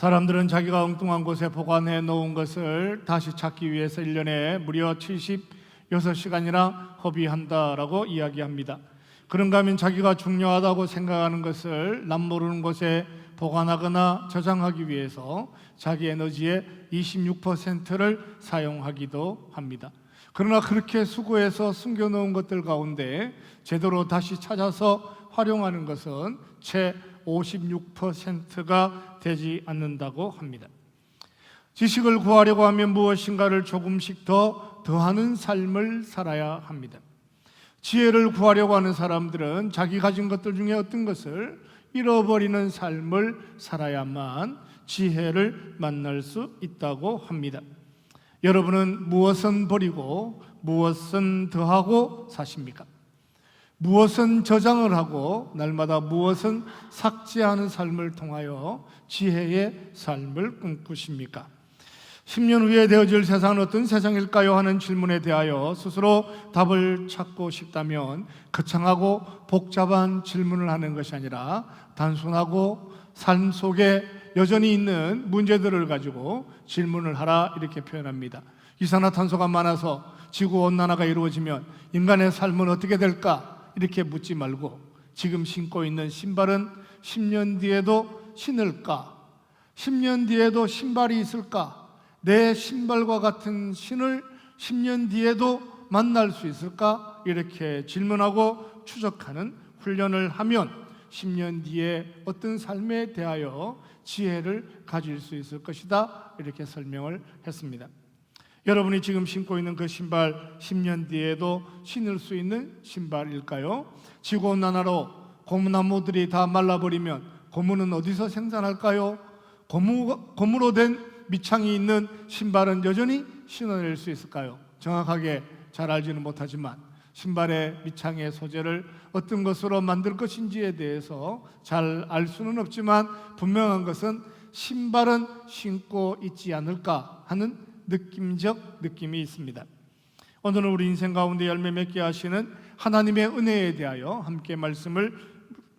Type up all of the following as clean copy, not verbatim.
사람들은 자기가 엉뚱한 곳에 보관해 놓은 것을 다시 찾기 위해서 1년에 무려 76시간이나 허비한다라고 이야기합니다. 그런가 하면 자기가 중요하다고 생각하는 것을 남모르는 곳에 보관하거나 저장하기 위해서 자기 에너지의 26%를 사용하기도 합니다. 그러나 그렇게 수고해서 숨겨놓은 것들 가운데 제대로 다시 찾아서 활용하는 것은 채 56%가 되지 않는다고 합니다. 지식을 구하려고 하면 무엇인가를 조금씩 더하는 삶을 살아야 합니다. 지혜를 구하려고 하는 사람들은 자기 가진 것들 중에 어떤 것을 잃어버리는 삶을 살아야만 지혜를 만날 수 있다고 합니다. 여러분은 무엇은 버리고 무엇은 더하고 사십니까? 무엇은 저장을 하고 날마다 무엇은 삭제하는 삶을 통하여 지혜의 삶을 꿈꾸십니까? 10년 후에 되어질 세상은 어떤 세상일까요? 하는 질문에 대하여 스스로 답을 찾고 싶다면 거창하고 복잡한 질문을 하는 것이 아니라 단순하고 삶 속에 여전히 있는 문제들을 가지고 질문을 하라, 이렇게 표현합니다. 이산화탄소가 많아서 지구온난화가 이루어지면 인간의 삶은 어떻게 될까? 이렇게 묻지 말고 지금 신고 있는 신발은 10년 뒤에도 신을까? 10년 뒤에도 신발이 있을까? 내 신발과 같은 신을 10년 뒤에도 만날 수 있을까? 이렇게 질문하고 추적하는 훈련을 하면 10년 뒤에 어떤 삶에 대하여 지혜를 가질 수 있을 것이다, 이렇게 설명을 했습니다. 여러분이 지금 신고 있는 그 신발 10년 뒤에도 신을 수 있는 신발일까요? 지구온난화로 고무나무들이 다 말라버리면 고무는 어디서 생산할까요? 고무로 된 밑창이 있는 신발은 여전히 신어낼 수 있을까요? 정확하게 잘 알지는 못하지만 신발의 밑창의 소재를 어떤 것으로 만들 것인지에 대해서 잘 알 수는 없지만 분명한 것은 신발은 신고 있지 않을까 하는 느낌적 느낌이 있습니다. 오늘은 우리 인생 가운데 열매 맺게 하시는 하나님의 은혜에 대하여 함께 말씀을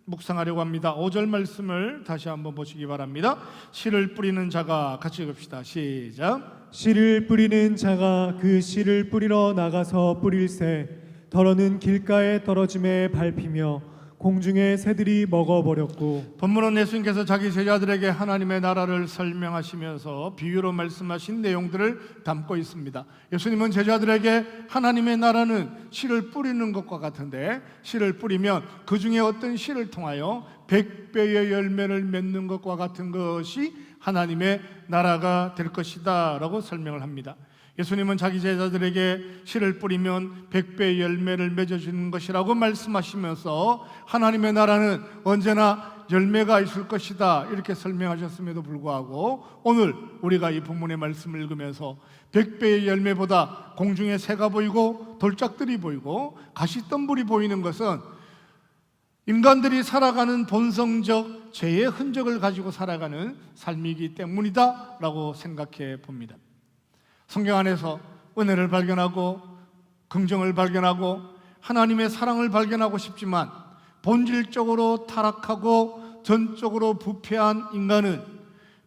묵상하려고 합니다. 5절 말씀을 다시 한번 보시기 바랍니다. 씨를 뿌리는 자가, 같이 읽읍시다. 시작. 씨를 뿌리는 자가 그 씨를 뿌리러 나가서 뿌릴새 더러는 길가에 떨어짐에 밟히며 공중의 새들이 먹어버렸고. 본문은 예수님께서 자기 제자들에게 하나님의 나라를 설명하시면서 비유로 말씀하신 내용들을 담고 있습니다. 예수님은 제자들에게 하나님의 나라는 씨를 뿌리는 것과 같은데, 씨를 뿌리면 그 중에 어떤 씨를 통하여 100배의 열매를 맺는 것과 같은 것이 하나님의 나라가 될 것이다 라고 설명을 합니다. 예수님은 자기 제자들에게 씨를 뿌리면 100배의 열매를 맺어주는 것이라고 말씀하시면서 하나님의 나라는 언제나 열매가 있을 것이다, 이렇게 설명하셨음에도 불구하고 오늘 우리가 이 본문의 말씀을 읽으면서 100배의 열매보다 공중에 새가 보이고 돌짝들이 보이고 가시덤불이 보이는 것은 인간들이 살아가는 본성적 죄의 흔적을 가지고 살아가는 삶이기 때문이다 라고 생각해 봅니다. 성경 안에서 은혜를 발견하고 긍정을 발견하고 하나님의 사랑을 발견하고 싶지만 본질적으로 타락하고 전적으로 부패한 인간은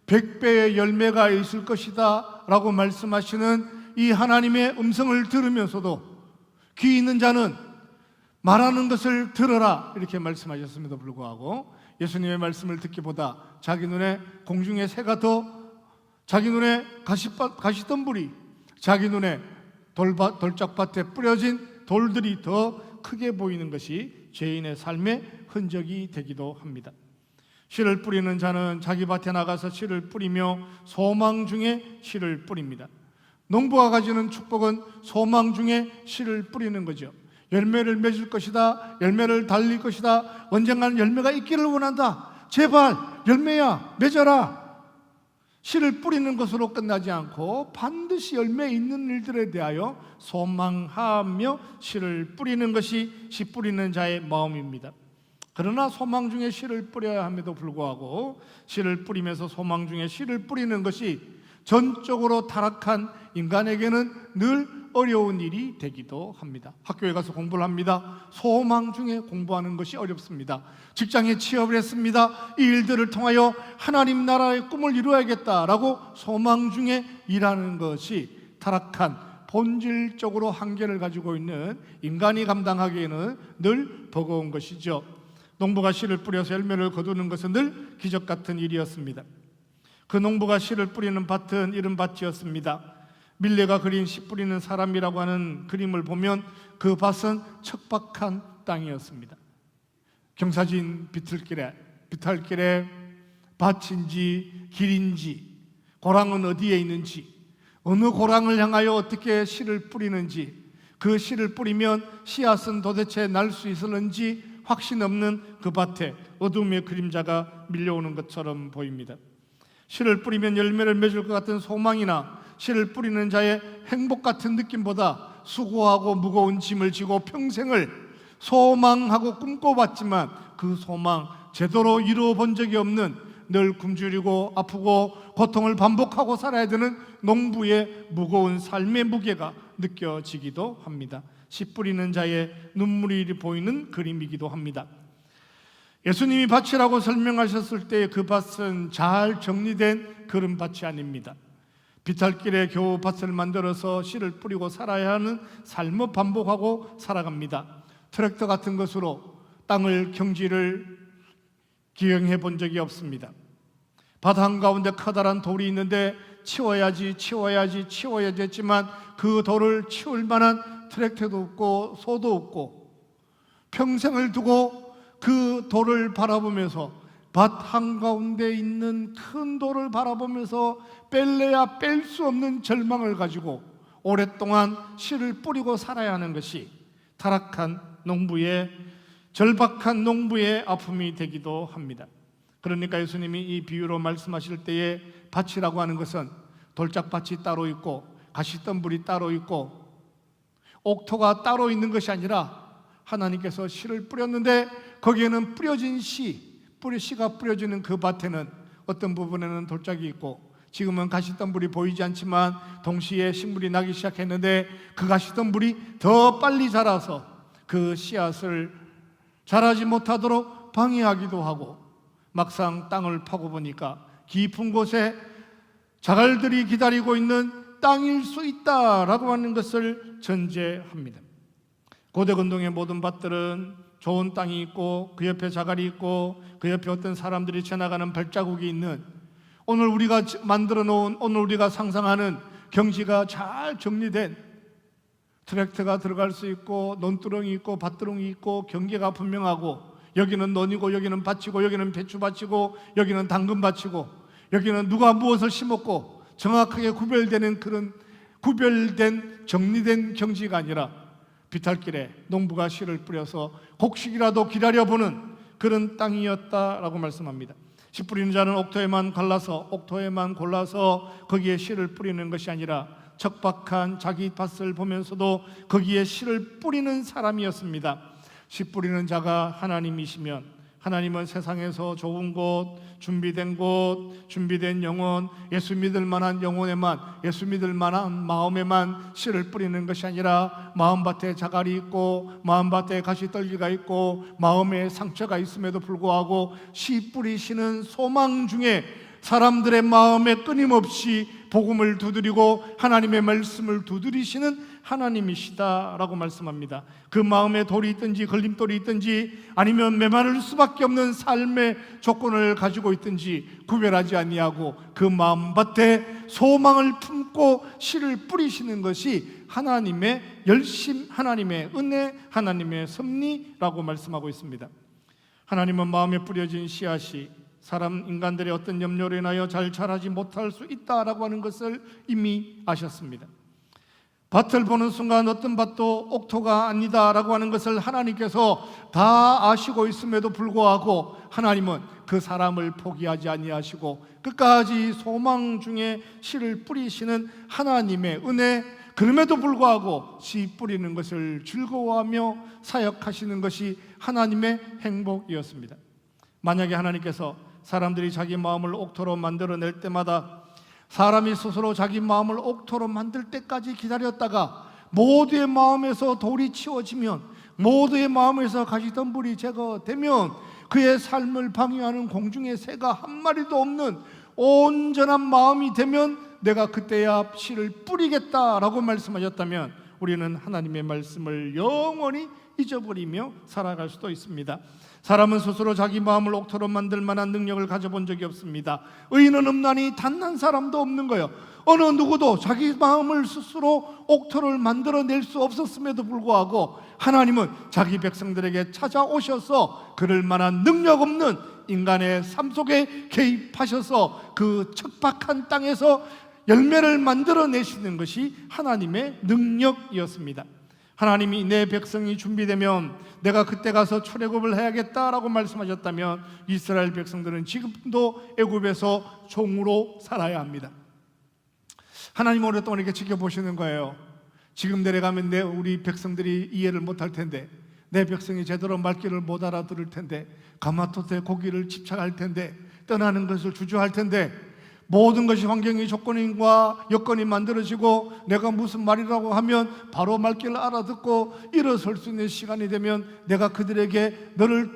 100배의 열매가 있을 것이다 라고 말씀하시는 이 하나님의 음성을 들으면서도 귀 있는 자는 말하는 것을 들어라, 이렇게 말씀하셨음에도 불구하고 예수님의 말씀을 듣기보다 자기 눈에 공중의 새가 더, 자기 눈에 가시덤불이, 자기 눈에 돌짝밭에 뿌려진 돌들이 더 크게 보이는 것이 죄인의 삶의 흔적이 되기도 합니다. 씨를 뿌리는 자는 자기 밭에 나가서 씨를 뿌리며 소망 중에 씨를 뿌립니다. 농부가 가지는 축복은 소망 중에 씨를 뿌리는 거죠. 열매를 맺을 것이다, 열매를 달릴 것이다, 언젠가는 열매가 있기를 원한다, 제발 열매야 맺어라. 씨를 뿌리는 것으로 끝나지 않고 반드시 열매 있는 일들에 대하여 소망하며 씨를 뿌리는 것이 씨 뿌리는 자의 마음입니다. 그러나 소망 중에 씨를 뿌려야 함에도 불구하고 씨를 뿌리면서 소망 중에 씨를 뿌리는 것이 전적으로 타락한 인간에게는 늘 어려운 일이 되기도 합니다. 학교에 가서 공부를 합니다. 소망 중에 공부하는 것이 어렵습니다. 직장에 취업을 했습니다. 이 일들을 통하여 하나님 나라의 꿈을 이루어야겠다라고 소망 중에 일하는 것이 타락한 본질적으로 한계를 가지고 있는 인간이 감당하기에는 늘 버거운 것이죠. 농부가 씨를 뿌려서 열매를 거두는 것은 늘 기적 같은 일이었습니다. 그 농부가 씨를 뿌리는 밭은 이른 밭이었습니다. 밀레가 그린 씨 뿌리는 사람이라고 하는 그림을 보면 그 밭은 척박한 땅이었습니다. 경사진 비탈길에 밭인지 길인지 고랑은 어디에 있는지 어느 고랑을 향하여 어떻게 씨를 뿌리는지 그 씨를 뿌리면 씨앗은 도대체 날 수 있을는지 확신 없는 그 밭에 어둠의 그림자가 밀려오는 것처럼 보입니다. 씨를 뿌리면 열매를 맺을 것 같은 소망이나 씨를 뿌리는 자의 행복 같은 느낌보다 수고하고 무거운 짐을 지고 평생을 소망하고 꿈꿔봤지만 그 소망 제대로 이루어 본 적이 없는 늘 굶주리고 아프고 고통을 반복하고 살아야 되는 농부의 무거운 삶의 무게가 느껴지기도 합니다. 씨 뿌리는 자의 눈물이 보이는 그림이기도 합니다. 예수님이 밭이라고 설명하셨을 때 그 밭은 잘 정리된 그런 밭이 아닙니다. 비탈길에 겨우 밭을 만들어서 씨를 뿌리고 살아야 하는 삶을 반복하고 살아갑니다. 트랙터 같은 것으로 땅을 경지를 기행해 본 적이 없습니다. 밭 한가운데 커다란 돌이 있는데 치워야지 했지만 그 돌을 치울 만한 트랙터도 없고 소도 없고 평생을 두고 그 돌을 바라보면서 밭 한가운데 있는 큰 돌을 바라보면서 뺄래야 뺄 수 없는 절망을 가지고 오랫동안 씨를 뿌리고 살아야 하는 것이 타락한 농부의 절박한 농부의 아픔이 되기도 합니다. 그러니까 예수님이 이 비유로 말씀하실 때에 밭이라고 하는 것은 돌짝밭이 따로 있고 가시덤불이 따로 있고 옥토가 따로 있는 것이 아니라 하나님께서 씨를 뿌렸는데 거기에는 뿌려진 씨가 뿌려지는 그 밭에는 어떤 부분에는 돌짝이 있고 지금은 가시덤불이 보이지 않지만 동시에 식물이 나기 시작했는데 그 가시덤불이 더 빨리 자라서 그 씨앗을 자라지 못하도록 방해하기도 하고 막상 땅을 파고 보니까 깊은 곳에 자갈들이 기다리고 있는 땅일 수 있다라고 하는 것을 전제합니다. 고대 근동의 모든 밭들은 좋은 땅이 있고 그 옆에 자갈이 있고 그 옆에 어떤 사람들이 지나가는 발자국이 있는 오늘 우리가 만들어 놓은 오늘 우리가 상상하는 경지가 잘 정리된 트랙터가 들어갈 수 있고 논두렁이 있고 밭두렁이 있고 경계가 분명하고 여기는 논이고 여기는 밭이고 여기는 배추밭이고 여기는 당근밭이고 여기는 누가 무엇을 심었고 정확하게 구별되는 그런 구별된 정리된 경지가 아니라 비탈길에 농부가 씨를 뿌려서 곡식이라도 기다려보는 그런 땅이었다라고 말씀합니다. 씨 뿌리는 자는 옥토에만 골라서 거기에 씨를 뿌리는 것이 아니라 척박한 자기 밭을 보면서도 거기에 씨를 뿌리는 사람이었습니다. 씨 뿌리는 자가 하나님이시면 하나님은 세상에서 좋은 곳, 준비된 영혼, 예수 믿을 만한 영혼에만, 예수 믿을 만한 마음에만 씨를 뿌리는 것이 아니라 마음밭에 자갈이 있고 마음밭에 가시떨기가 있고 마음에 상처가 있음에도 불구하고 씨 뿌리시는 소망 중에 사람들의 마음에 끊임없이 복음을 두드리고 하나님의 말씀을 두드리시는 하나님이시다라고 말씀합니다. 그 마음에 돌이 있든지 걸림돌이 있든지 아니면 메마를 수밖에 없는 삶의 조건을 가지고 있든지 구별하지 아니하고 그 마음밭에 소망을 품고 씨를 뿌리시는 것이 하나님의 열심, 하나님의 은혜, 하나님의 섭리라고 말씀하고 있습니다. 하나님은 마음에 뿌려진 씨앗이 인간들의 어떤 염려로 인하여 잘 자라지 못할 수 있다라고 하는 것을 이미 아셨습니다. 밭을 보는 순간 어떤 밭도 옥토가 아니다라고 하는 것을 하나님께서 다 아시고 있음에도 불구하고 하나님은 그 사람을 포기하지 아니하시고 끝까지 소망 중에 씨를 뿌리시는 하나님의 은혜, 그럼에도 불구하고 씨 뿌리는 것을 즐거워하며 사역하시는 것이 하나님의 행복이었습니다. 만약에 하나님께서 사람들이 자기 마음을 옥토로 만들어낼 때마다 사람이 스스로 자기 마음을 옥토로 만들 때까지 기다렸다가 모두의 마음에서 돌이 치워지면, 모두의 마음에서 가시덤불이 제거되면, 그의 삶을 방해하는 공중의 새가 한 마리도 없는 온전한 마음이 되면 내가 그때야 씨를 뿌리겠다라고 말씀하셨다면 우리는 하나님의 말씀을 영원히 잊어버리며 살아갈 수도 있습니다. 사람은 스스로 자기 마음을 옥토로 만들 만한 능력을 가져본 적이 없습니다. 의인은 없나니 단 한 사람도 없는 거예요. 어느 누구도 자기 마음을 스스로 옥토를 만들어낼 수 없었음에도 불구하고 하나님은 자기 백성들에게 찾아오셔서 그럴 만한 능력 없는 인간의 삶 속에 개입하셔서 그 척박한 땅에서 열매를 만들어내시는 것이 하나님의 능력이었습니다. 하나님이 내 백성이 준비되면 내가 그때 가서 출애굽을 해야겠다라고 말씀하셨다면 이스라엘 백성들은 지금도 애굽에서 종으로 살아야 합니다. 하나님은 오랫동안 이렇게 지켜보시는 거예요. 지금 내려가면 우리 백성들이 이해를 못할 텐데, 내 백성이 제대로 말귀를 못 알아들을 텐데, 가마솥에 고기를 집착할 텐데, 떠나는 것을 주저할 텐데, 모든 것이 환경이 조건과 여건이 만들어지고 내가 무슨 말이라고 하면 바로 말귀를 알아듣고 일어설 수 있는 시간이 되면 내가 그들에게 너를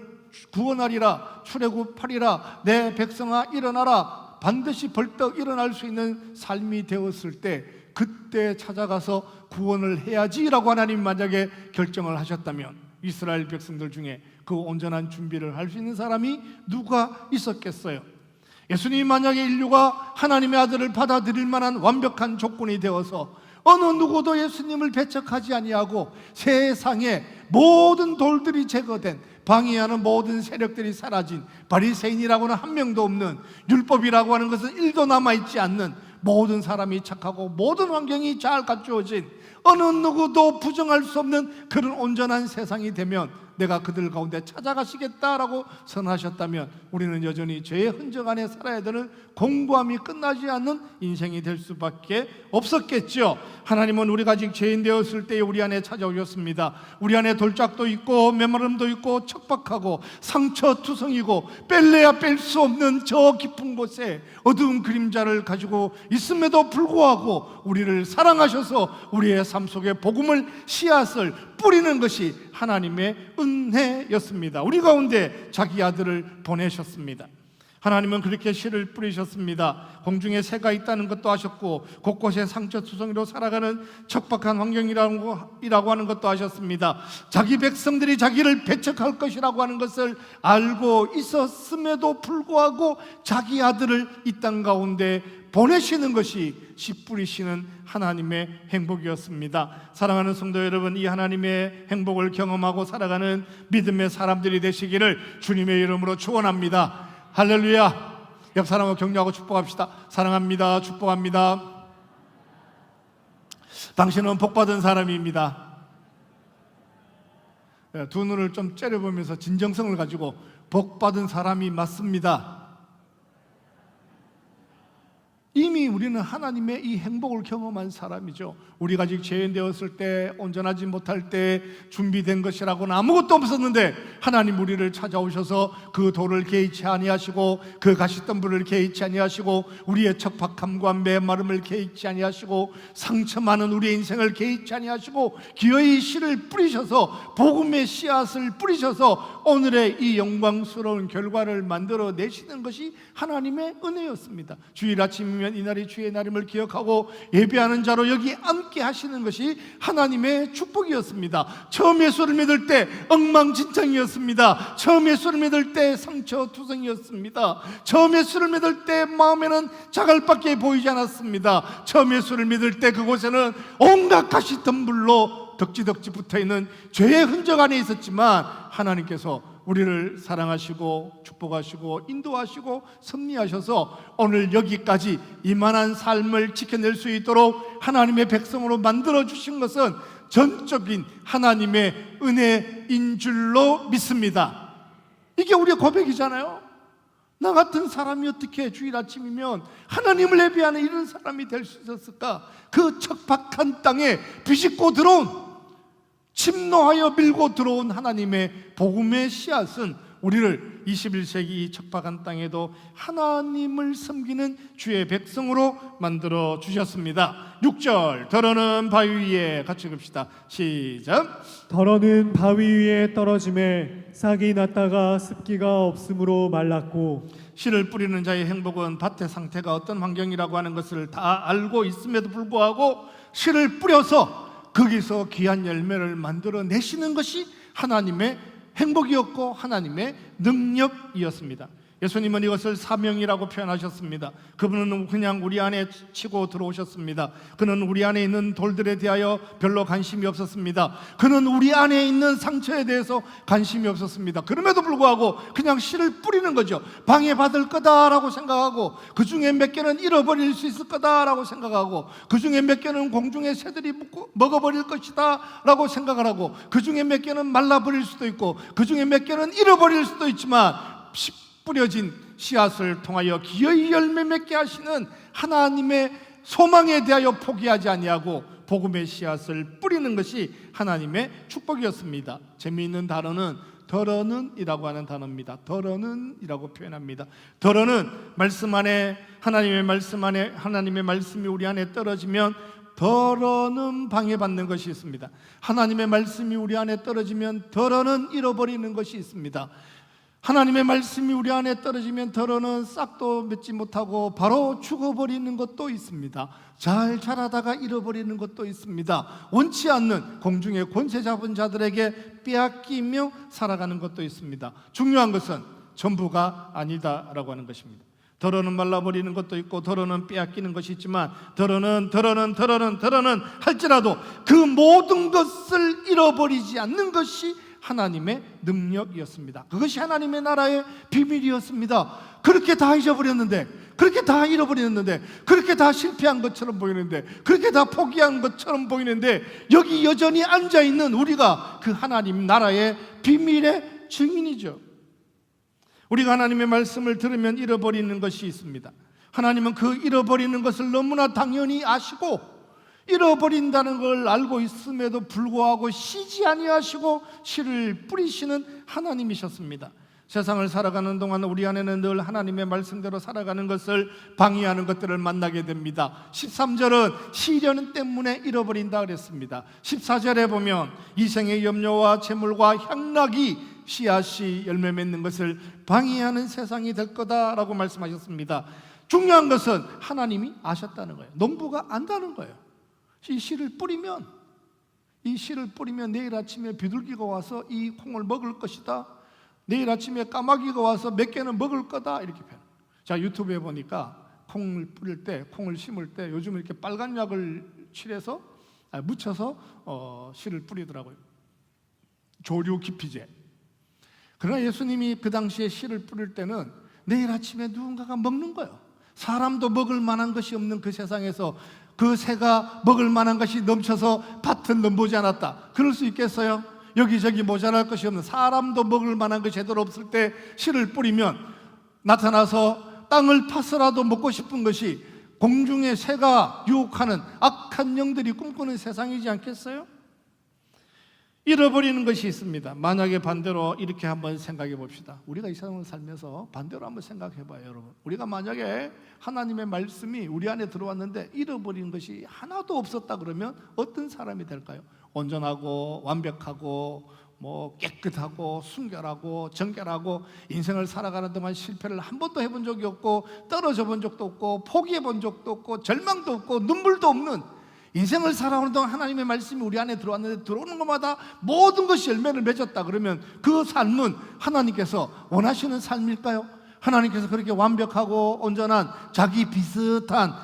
구원하리라, 출애굽하리라, 내 백성아 일어나라, 반드시 벌떡 일어날 수 있는 삶이 되었을 때 그때 찾아가서 구원을 해야지라고 하나님 만약에 결정을 하셨다면 이스라엘 백성들 중에 그 온전한 준비를 할 수 있는 사람이 누가 있었겠어요? 예수님이 만약에 인류가 하나님의 아들을 받아들일 만한 완벽한 조건이 되어서 어느 누구도 예수님을 배척하지 아니하고 세상에 모든 돌들이 제거된, 방해하는 모든 세력들이 사라진, 바리새인이라고는 한 명도 없는, 율법이라고 하는 것은 1도 남아있지 않는, 모든 사람이 착하고 모든 환경이 잘 갖추어진, 어느 누구도 부정할 수 없는 그런 온전한 세상이 되면 내가 그들 가운데 찾아가시겠다라고 선하셨다면 우리는 여전히 죄의 흔적 안에 살아야 되는 공부함이 끝나지 않는 인생이 될 수밖에 없었겠죠. 하나님은 우리가 아직 죄인 되었을 때에 우리 안에 찾아오셨습니다. 우리 안에 돌짝도 있고 메마름도 있고 척박하고 상처투성이고 뺄래야 뺄 수 없는 저 깊은 곳에 어두운 그림자를 가지고 있음에도 불구하고 우리를 사랑하셔서 우리의 삶 속에 복음을, 씨앗을 뿌리는 것이 하나님의 은혜였습니다. 우리 가운데 자기 아들을 보내셨습니다. 하나님은 그렇게 씨를 뿌리셨습니다. 공중에 새가 있다는 것도 아셨고 곳곳에 상처투성이로 살아가는 척박한 환경이라고 하는 것도 아셨습니다. 자기 백성들이 자기를 배척할 것이라고 하는 것을 알고 있었음에도 불구하고 자기 아들을 이 땅 가운데 보내시는 것이 씨 뿌리시는 하나님의 행복이었습니다. 사랑하는 성도 여러분, 이 하나님의 행복을 경험하고 살아가는 믿음의 사람들이 되시기를 주님의 이름으로 축원합니다. 할렐루야. 옆 사람을 격려하고 축복합시다. 사랑합니다. 축복합니다. 당신은 복받은 사람입니다. 두 눈을 좀 째려보면서 진정성을 가지고 복받은 사람이 맞습니다. 이미 우리는 하나님의 이 행복을 경험한 사람이죠. 우리가 아직 죄인 되었을 때, 온전하지 못할 때 준비된 것이라고는 아무것도 없었는데 하나님 우리를 찾아오셔서 그 돌을 개의치 아니하시고 그 가시덤불을 개의치 아니하시고 우리의 척박함과 메마름을 개의치 아니하시고 상처 많은 우리의 인생을 개의치 아니하시고 기어이 씨를 뿌리셔서 복음의 씨앗을 뿌리셔서 오늘의 이 영광스러운 결과를 만들어 내시는 것이 하나님의 은혜였습니다. 주일 아침이면 이날이 주의 날임을 기억하고 예배하는 자로 여기 함께 하시는 것이 하나님의 축복이었습니다. 처음 예수를 믿을 때 엉망진창이었습니다. 처음 예수를 믿을 때 상처투성이었습니다. 처음 예수를 믿을 때 마음에는 자갈밖에 보이지 않았습니다. 처음 예수를 믿을 때 그곳에는 온갖 가시덤불로 덕지덕지 붙어있는 죄의 흔적 안에 있었지만 하나님께서 우리를 사랑하시고 축복하시고 인도하시고 섭리하셔서 오늘 여기까지 이만한 삶을 지켜낼 수 있도록 하나님의 백성으로 만들어주신 것은 전적인 하나님의 은혜인 줄로 믿습니다. 이게 우리의 고백이잖아요. 나 같은 사람이 어떻게 주일 아침이면 하나님을 예배하는 이런 사람이 될 수 있었을까? 그 척박한 땅에 비집고 들어온, 침노하여 밀고 들어온 하나님의 복음의 씨앗은 우리를 21세기 척박한 땅에도 하나님을 섬기는 주의 백성으로 만들어 주셨습니다. 6절, 더러는 바위 위에 같이 읽읍시다. 시작. 더러는 바위 위에 떨어짐에 싹이 났다가 습기가 없으므로 말랐고 씨를 뿌리는 자의 행복은 밭의 상태가 어떤 환경이라고 하는 것을 다 알고 있음에도 불구하고 씨를 뿌려서 거기서 귀한 열매를 만들어 내시는 것이 하나님의 행복이었고 하나님의 능력이었습니다. 예수님은 이것을 사명이라고 표현하셨습니다. 그분은 그냥 우리 안에 치고 들어오셨습니다. 그는 우리 안에 있는 돌들에 대하여 별로 관심이 없었습니다. 그는 우리 안에 있는 상처에 대해서 관심이 없었습니다. 그럼에도 불구하고 그냥 씨를 뿌리는 거죠. 방해받을 거다라고 생각하고, 그 중에 몇 개는 잃어버릴 수 있을 거다라고 생각하고, 그 중에 몇 개는 공중의 새들이 먹어버릴 것이다 라고 생각을 하고, 그 중에 몇 개는 말라버릴 수도 있고, 그 중에 몇 개는 잃어버릴 수도 있지만 뿌려진 씨앗을 통하여 기어이 열매 맺게 하시는 하나님의 소망에 대하여 포기하지 아니하고 복음의 씨앗을 뿌리는 것이 하나님의 축복이었습니다. 재미있는 단어는 더러는이라고 하는 단어입니다. 더러는이라고 표현합니다. 더러는 말씀 안에, 하나님의 말씀 안에, 하나님의 말씀이 우리 안에 떨어지면 더러는 방해받는 것이 있습니다. 하나님의 말씀이 우리 안에 떨어지면 더러는 잃어버리는 것이 있습니다. 하나님의 말씀이 우리 안에 떨어지면 더러는 싹도 맺지 못하고 바로 죽어버리는 것도 있습니다. 잘 자라다가 잃어버리는 것도 있습니다. 원치 않는 공중의 권세 잡은 자들에게 빼앗기며 살아가는 것도 있습니다. 중요한 것은 전부가 아니다라고 하는 것입니다. 더러는 말라버리는 것도 있고 더러는 빼앗기는 것이 있지만 더러는 할지라도 그 모든 것을 잃어버리지 않는 것이 하나님의 능력이었습니다. 그것이 하나님의 나라의 비밀이었습니다. 그렇게 다 잊어버렸는데, 그렇게 다 잃어버렸는데, 그렇게 다 실패한 것처럼 보이는데, 그렇게 다 포기한 것처럼 보이는데, 여기 여전히 앉아있는 우리가 그 하나님 나라의 비밀의 증인이죠. 우리가 하나님의 말씀을 들으면 잃어버리는 것이 있습니다. 하나님은 그 잃어버리는 것을 너무나 당연히 아시고 잃어버린다는 걸 알고 있음에도 불구하고 쉬지 아니하시고 씨를 뿌리시는 하나님이셨습니다. 세상을 살아가는 동안 우리 안에는 늘 하나님의 말씀대로 살아가는 것을 방해하는 것들을 만나게 됩니다. 13절은 시련 때문에 잃어버린다 그랬습니다. 14절에 보면 이생의 염려와 재물과 향락이 씨앗이 열매 맺는 것을 방해하는 세상이 될 거다라고 말씀하셨습니다. 중요한 것은 하나님이 아셨다는 거예요. 농부가 안다는 거예요. 이 씨를 뿌리면 내일 아침에 비둘기가 와서 이 콩을 먹을 것이다. 내일 아침에 까마귀가 와서 몇 개는 먹을 거다. 이렇게 표현. 자, 유튜브에 보니까 콩을 뿌릴 때, 콩을 심을 때 요즘 이렇게 빨간 약을 묻혀서 씨를 뿌리더라고요. 조류 기피제. 그러나 예수님이 그 당시에 씨를 뿌릴 때는 내일 아침에 누군가가 먹는 거예요. 사람도 먹을 만한 것이 없는 그 세상에서 그 새가 먹을 만한 것이 넘쳐서 밭은 넘보지 않았다. 그럴 수 있겠어요? 여기저기 모자랄 것이 없는, 사람도 먹을 만한 것이 제대로 없을 때 씨를 뿌리면 나타나서 땅을 파서라도 먹고 싶은 것이 공중의 새가 유혹하는 악한 영들이 꿈꾸는 세상이지 않겠어요? 잃어버리는 것이 있습니다. 만약에 반대로 이렇게 한번 생각해 봅시다. 우리가 이 세상을 살면서 반대로 한번 생각해 봐요, 여러분. 우리가 만약에 하나님의 말씀이 우리 안에 들어왔는데 잃어버린 것이 하나도 없었다 그러면 어떤 사람이 될까요? 온전하고 완벽하고 깨끗하고 순결하고 정결하고 인생을 살아가는 동안 실패를 한 번도 해본 적이 없고 떨어져 본 적도 없고 포기해 본 적도 없고 절망도 없고 눈물도 없는 인생을 살아오는 동안 하나님의 말씀이 우리 안에 들어왔는데 들어오는 것마다 모든 것이 열매를 맺었다 그러면 그 삶은 하나님께서 원하시는 삶일까요? 하나님께서 그렇게 완벽하고 온전한 자기 비슷한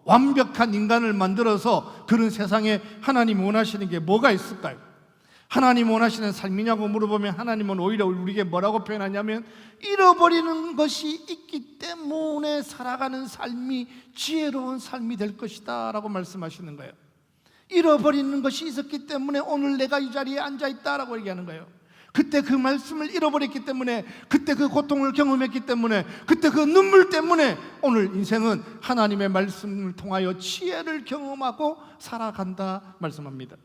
완벽한 인간을 만들어서 그런 세상에 하나님이 원하시는 게 뭐가 있을까요? 하나님 원하시는 삶이냐고 물어보면 하나님은 오히려 우리에게 뭐라고 표현하냐면 잃어버리는 것이 있기 때문에 살아가는 삶이 지혜로운 삶이 될 것이다 라고 말씀하시는 거예요. 잃어버리는 것이 있었기 때문에 오늘 내가 이 자리에 앉아있다라고 얘기하는 거예요. 그때 그 말씀을 잃어버렸기 때문에, 그때 그 고통을 경험했기 때문에, 그때 그 눈물 때문에 오늘 인생은 하나님의 말씀을 통하여 지혜를 경험하고 살아간다 말씀합니다.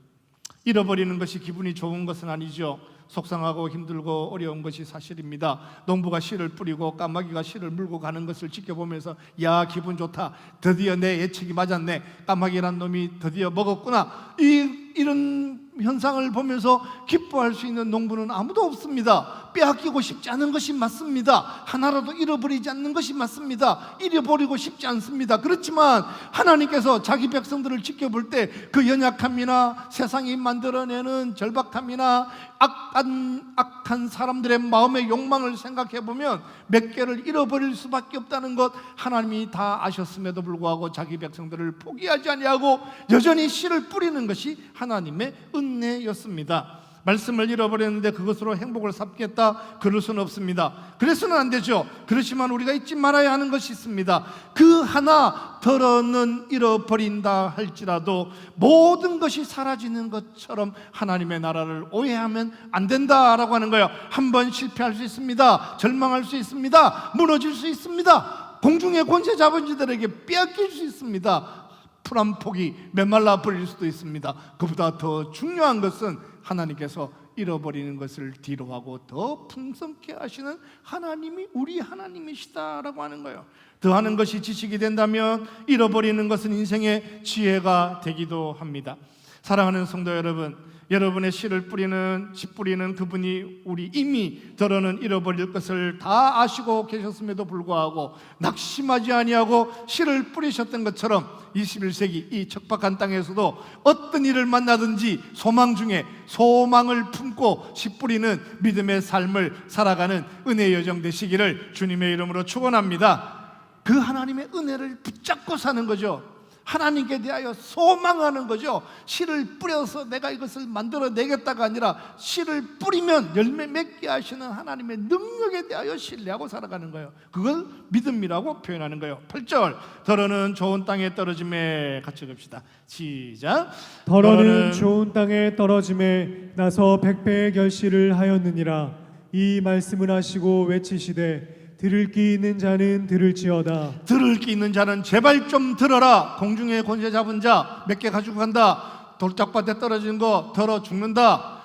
잃어버리는 것이 기분이 좋은 것은 아니죠. 속상하고 힘들고 어려운 것이 사실입니다. 농부가 씨를 뿌리고 까마귀가 씨를 물고 가는 것을 지켜보면서 야, 기분 좋다, 드디어 내 예측이 맞았네, 까마귀란 놈이 드디어 먹었구나, 이런 현상을 보면서 기뻐할 수 있는 농부는 아무도 없습니다. 빼앗기고 싶지 않은 것이 맞습니다. 하나라도 잃어버리지 않는 것이 맞습니다. 잃어버리고 싶지 않습니다. 그렇지만 하나님께서 자기 백성들을 지켜볼 때 그 연약함이나 세상이 만들어내는 절박함이나 악한 사람들의 마음의 욕망을 생각해 보면 몇 개를 잃어버릴 수밖에 없다는 것 하나님이 다 아셨음에도 불구하고 자기 백성들을 포기하지 아니하고 여전히 씨를 뿌리는 것이 하나님의 은혜였습니다. 말씀을 잃어버렸는데 그것으로 행복을 삼겠다, 그럴 수는 없습니다. 그래서는 안 되죠. 그렇지만 우리가 잊지 말아야 하는 것이 있습니다. 그 하나 더러는 잃어버린다 할지라도 모든 것이 사라지는 것처럼 하나님의 나라를 오해하면 안 된다라고 하는 거예요. 한번 실패할 수 있습니다. 절망할 수 있습니다. 무너질 수 있습니다. 공중의 권세 잡은 자들에게 빼앗길 수 있습니다. 풀 한 폭이 메말라 버릴 수도 있습니다. 그보다 더 중요한 것은 하나님께서 잃어버리는 것을 뒤로하고 더 풍성케 하시는 하나님이 우리 하나님이시다라고 하는 거예요. 더하는 것이 지식이 된다면 잃어버리는 것은 인생의 지혜가 되기도 합니다. 사랑하는 성도 여러분, 여러분의 씨를 뿌리는, 씨 뿌리는 그분이 우리 이미 더러는 잃어버릴 것을 다 아시고 계셨음에도 불구하고 낙심하지 아니하고 씨를 뿌리셨던 것처럼 21세기 이 척박한 땅에서도 어떤 일을 만나든지 소망 중에 소망을 품고 씨 뿌리는 믿음의 삶을 살아가는 은혜의 여정 되시기를 주님의 이름으로 축원합니다. 그 하나님의 은혜를 붙잡고 사는 거죠. 하나님께 대하여 소망하는 거죠. 씨를 뿌려서 내가 이것을 만들어내겠다가 아니라 씨를 뿌리면 열매 맺게 하시는 하나님의 능력에 대하여 신뢰하고 살아가는 거예요. 그걸 믿음이라고 표현하는 거예요. 8절, 더러는 좋은 땅에 떨어짐에, 같이 봅시다. 시작. 더러는 좋은 땅에 떨어짐에 나서 백배의 결실을 하였느니라. 이 말씀을 하시고 외치시되 들을 귀 있는 자는 들을지어다. 들을 귀 있는 자는 제발 좀 들어라. 공중에 권세 잡은 자 몇 개 가지고 간다. 돌짝밭에 떨어진 거 더러 죽는다.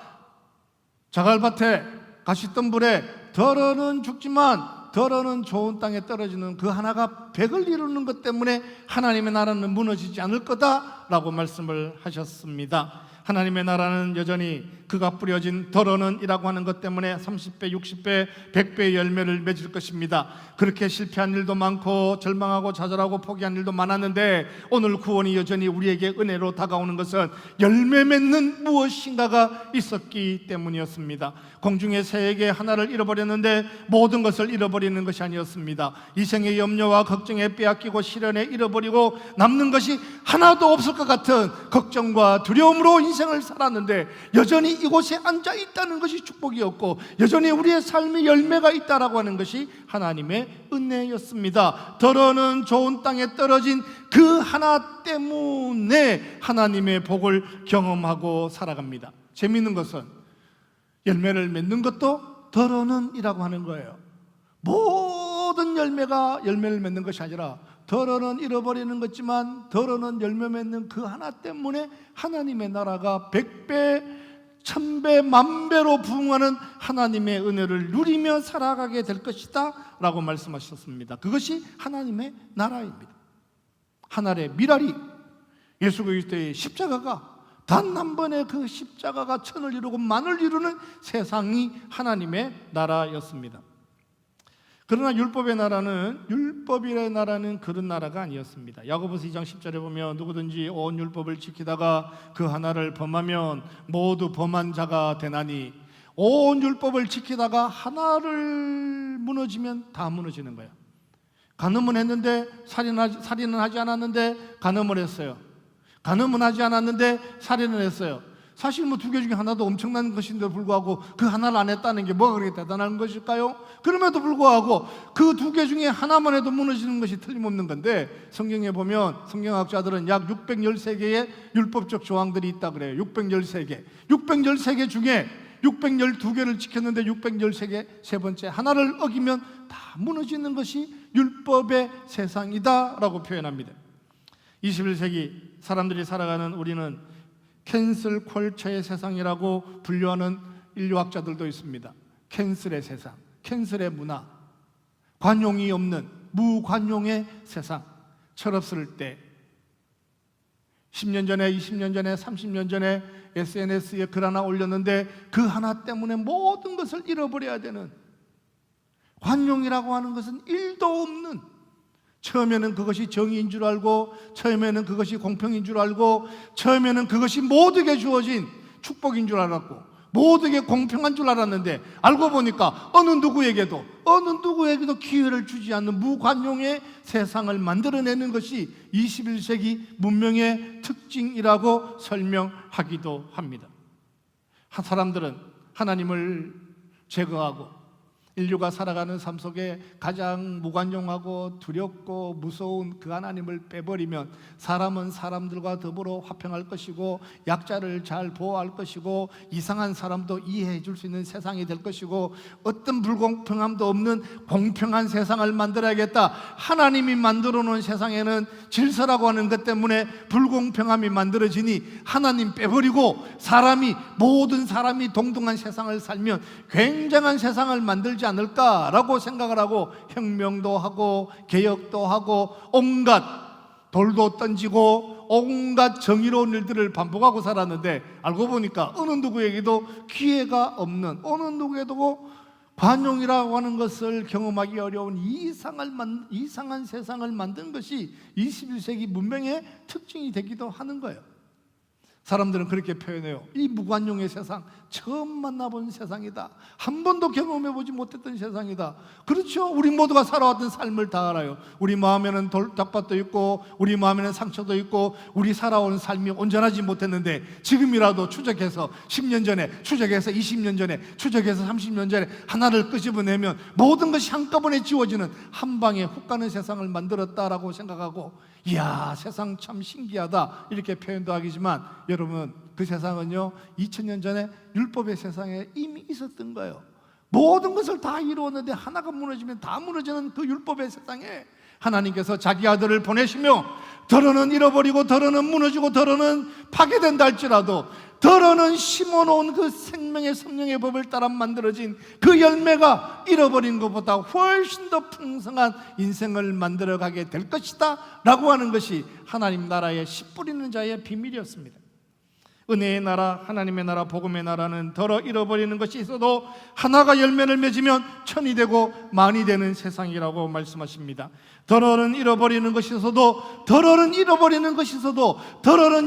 자갈밭에 가시덤불에 더러는 죽지만 더러는 좋은 땅에 떨어지는 그 하나가 백을 이루는 것 때문에 하나님의 나라는 무너지지 않을 거다라고 말씀을 하셨습니다. 하나님의 나라는 여전히 그가 뿌려진 더러는 이라고 하는 것 때문에 30배, 60배, 100배의 열매를 맺을 것입니다. 그렇게 실패한 일도 많고 절망하고 좌절하고 포기한 일도 많았는데 오늘 구원이 여전히 우리에게 은혜로 다가오는 것은 열매 맺는 무엇인가가 있었기 때문이었습니다. 공중의 새에게 하나를 잃어버렸는데 모든 것을 잃어버리는 것이 아니었습니다. 이생의 염려와 걱정에 빼앗기고 시련에 잃어버리고 남는 것이 하나도 없을 것 같은 걱정과 두려움으로 인생을 살았는데 여전히 이곳에 앉아 있다는 것이 축복이었고 여전히 우리의 삶의 열매가 있다라고 하는 것이 하나님의 은혜였습니다. 더러는 좋은 땅에 떨어진 그 하나 때문에 하나님의 복을 경험하고 살아갑니다. 재미있는 것은 열매를 맺는 것도 더러는 이라고 하는 거예요. 모든 열매가 열매를 맺는 것이 아니라 더러는 잃어버리는 것지만 더러는 열매 맺는 그 하나 때문에 하나님의 나라가 100배, 1000배, 만배로 부흥하는 하나님의 은혜를 누리며 살아가게 될 것이다 라고 말씀하셨습니다. 그것이 하나님의 나라입니다. 하늘의 미랄이 예수 그리스도의 십자가가 단 한 번의 그 십자가가 천을 이루고 만을 이루는 세상이 하나님의 나라였습니다. 그러나 율법의 나라는 그런 나라가 아니었습니다. 야고보서 2장 10절에 보면 누구든지 온 율법을 지키다가 그 하나를 범하면 모두 범한 자가 되나니, 온 율법을 지키다가 하나를 무너지면 다 무너지는 거예요. 간음은 했는데 살인은 하지 않았는데 간음을 했어요. 간음은 하지 않았는데 살인을 했어요. 사실 뭐 두 개 중에 하나도 엄청난 것인데도 불구하고 그 하나를 안 했다는 게 뭐가 그렇게 대단한 것일까요? 그럼에도 불구하고 그 두 개 중에 하나만 해도 무너지는 것이 틀림없는 건데, 성경에 보면 성경학자들은 약 613개의 율법적 조항들이 있다 그래요. 613개 중에 612개를 지켰는데 613개 세 번째 하나를 어기면 다 무너지는 것이 율법의 세상이다 라고 표현합니다. 21세기 사람들이 살아가는 우리는 캔슬 컬처의 세상이라고 분류하는 인류학자들도 있습니다. 캔슬의 세상, 캔슬의 문화, 관용이 없는 무관용의 세상. 철없을 때 10년 전에, 20년 전에, 30년 전에 SNS에 글 하나 올렸는데 그 하나 때문에 모든 것을 잃어버려야 되는, 관용이라고 하는 것은 1도 없는, 처음에는 그것이 정의인 줄 알고, 처음에는 그것이 공평인 줄 알고, 처음에는 그것이 모두에게 주어진 축복인 줄 알았고, 모두에게 공평한 줄 알았는데 알고 보니까 어느 누구에게도 기회를 주지 않는 무관용의 세상을 만들어내는 것이 21세기 문명의 특징이라고 설명하기도 합니다. 사람들은 하나님을 제거하고 인류가 살아가는 삶 속에 가장 무관용하고 두렵고 무서운 그 하나님을 빼버리면 사람은 사람들과 더불어 화평할 것이고, 약자를 잘 보호할 것이고, 이상한 사람도 이해해 줄 수 있는 세상이 될 것이고, 어떤 불공평함도 없는 공평한 세상을 만들어야겠다. 하나님이 만들어 놓은 세상에는 질서라고 하는 것 때문에 불공평함이 만들어지니 하나님 빼버리고 모든 사람이 동등한 세상을 살면 굉장한 세상을 만들지 않을까라고 생각을 하고 혁명도 하고 개혁도 하고 온갖 돌도 던지고 온갖 정의로운 일들을 반복하고 살았는데 알고 보니까 어느 누구에게도 기회가 없는, 어느 누구에게도 관용이라고 하는 것을 경험하기 어려운 이상한 세상을 만든 것이 21세기 문명의 특징이 되기도 하는 거예요. 사람들은 그렇게 표현해요. 이 무관용의 세상, 처음 만나본 세상이다. 한 번도 경험해보지 못했던 세상이다. 그렇죠. 우리 모두가 살아왔던 삶을 다 알아요. 우리 마음에는 덕밭도 있고, 우리 마음에는 상처도 있고, 우리 살아온 삶이 온전하지 못했는데 지금이라도 추적해서 10년 전에, 추적해서 20년 전에, 추적해서 30년 전에 하나를 끄집어내면 모든 것이 한꺼번에 지워지는, 한 방에 훅 가는 세상을 만들었다라고 생각하고, 이야, 세상 참 신기하다 이렇게 표현도 하겠지만, 여러분, 그 세상은요 2000년 전에 율법의 세상에 이미 있었던 거예요. 모든 것을 다 이루었는데 하나가 무너지면 다 무너지는 그 율법의 세상에 하나님께서 자기 아들을 보내시며, 더러는 잃어버리고 더러는 무너지고 더러는 파괴된다 할지라도 더러는 심어놓은 그 생명의 성령의 법을 따라 만들어진 그 열매가 잃어버린 것보다 훨씬 더 풍성한 인생을 만들어가게 될 것이다 라고 하는 것이 하나님 나라의 씨 뿌리는 자의 비밀이었습니다. 은혜의 나라, 하나님의 나라, 복음의 나라는 더러 잃어버리는 것이 있어도 하나가 열매를 맺으면 천이 되고 만이 되는 세상이라고 말씀하십니다. 더러는 잃어버리는 것이 있어도 더러는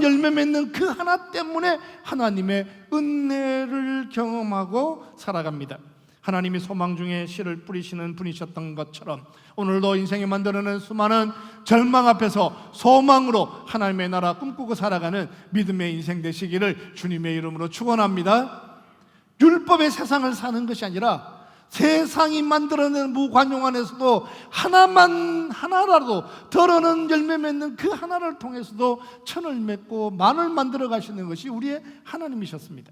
열매 맺는 그 하나 때문에 하나님의 은혜를 경험하고 살아갑니다. 하나님이 소망 중에 씨를 뿌리시는 분이셨던 것처럼 오늘도 인생에 만들어낸 수많은 절망 앞에서 소망으로 하나님의 나라 꿈꾸고 살아가는 믿음의 인생 되시기를 주님의 이름으로 축원합니다. 율법의 세상을 사는 것이 아니라 세상이 만들어낸 무관용 안에서도 하나라도 더러는 열매 맺는 그 하나를 통해서도 천을 맺고 만을 만들어 가시는 것이 우리의 하나님이셨습니다.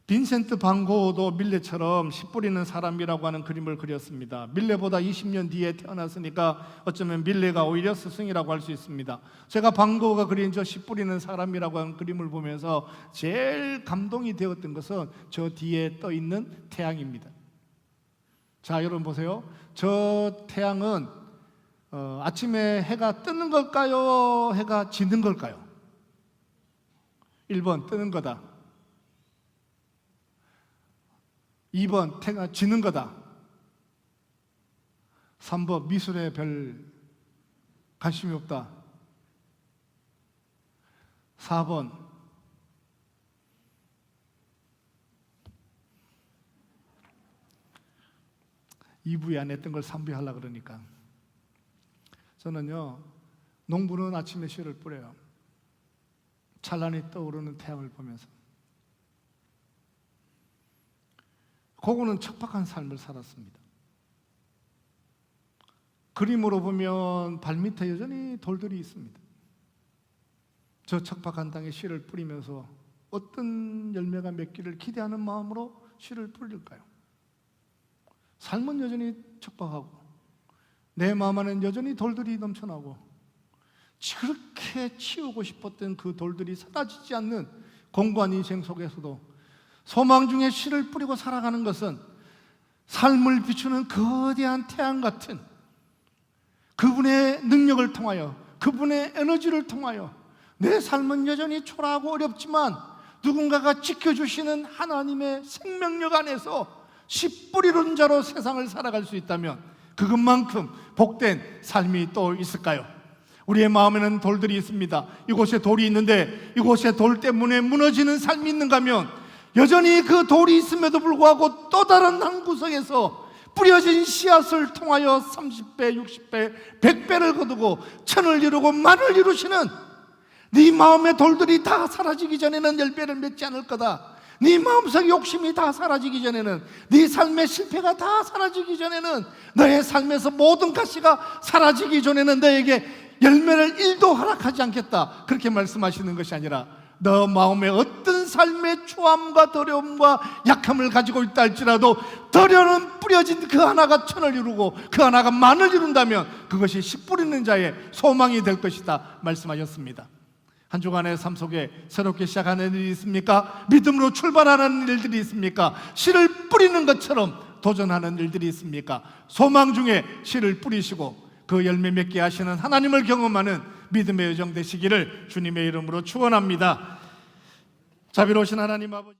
빈센트 반 고흐도 밀레처럼 씨 뿌리는 사람이라고 하는 그림을 그렸습니다. 밀레보다 20년 뒤에 태어났으니까 어쩌면 밀레가 오히려 스승이라고 할 수 있습니다. 제가 반 고흐가 그린 저 씨 뿌리는 사람이라고 하는 그림을 보면서 제일 감동이 되었던 것은 저 뒤에 떠 있는 태양입니다. 자, 여러분 보세요. 저 태양은 아침에 해가 뜨는 걸까요? 해가 지는 걸까요? 1번 뜨는 거다. 2번 해가 지는 거다. 3번 미술에 별 관심이 없다. 4번 (2부에) 안 했던 걸 (3부에) 하려고 그러니까. 저는요, 농부는 아침에 씨를 뿌려요. 찬란히 떠오르는 태양을 보면서. 고흐는 척박한 삶을 살았습니다. 그림으로 보면 발밑에 여전히 돌들이 있습니다. 저 척박한 땅에 씨를 뿌리면서 어떤 열매가 맺기를 기대하는 마음으로 씨를 뿌릴까요? 삶은 여전히 척박하고 내 마음 안에는 여전히 돌들이 넘쳐나고 그렇게 치우고 싶었던 그 돌들이 사라지지 않는 공고한 인생 속에서도 소망 중에 씨를 뿌리고 살아가는 것은 삶을 비추는 거대한 태양 같은 그분의 능력을 통하여, 그분의 에너지를 통하여 내 삶은 여전히 초라하고 어렵지만 누군가가 지켜주시는 하나님의 생명력 안에서 씨 뿌리는 자로 세상을 살아갈 수 있다면 그것만큼 복된 삶이 또 있을까요? 우리의 마음에는 돌들이 있습니다. 이곳에 돌이 있는데 이곳에 돌 때문에 무너지는 삶이 있는가 하면 여전히 그 돌이 있음에도 불구하고 또 다른 한 구석에서 뿌려진 씨앗을 통하여 30배, 60배, 100배를 거두고 천을 이루고 만을 이루시는 네 마음의 돌들이 다 사라지기 전에는 10배를 맺지 않을 거다. 네 마음속 욕심이 다 사라지기 전에는, 네 삶의 실패가 다 사라지기 전에는, 너의 삶에서 모든 가시가 사라지기 전에는 너에게 열매를 1도 허락하지 않겠다. 그렇게 말씀하시는 것이 아니라 너 마음에 어떤 삶의 추함과 더러움과 약함을 가지고 있다 할지라도 더러움은 뿌려진 그 하나가 천을 이루고 그 하나가 만을 이룬다면 그것이 씨 뿌리는 자의 소망이 될 것이다 말씀하셨습니다. 한 주간의 삶 속에 새롭게 시작하는 일이 있습니까? 믿음으로 출발하는 일들이 있습니까? 씨를 뿌리는 것처럼 도전하는 일들이 있습니까? 소망 중에 씨를 뿌리시고 그 열매 맺게 하시는 하나님을 경험하는 믿음의 여정 되시기를 주님의 이름으로 축원합니다. 자비로우신 하나님 아버지,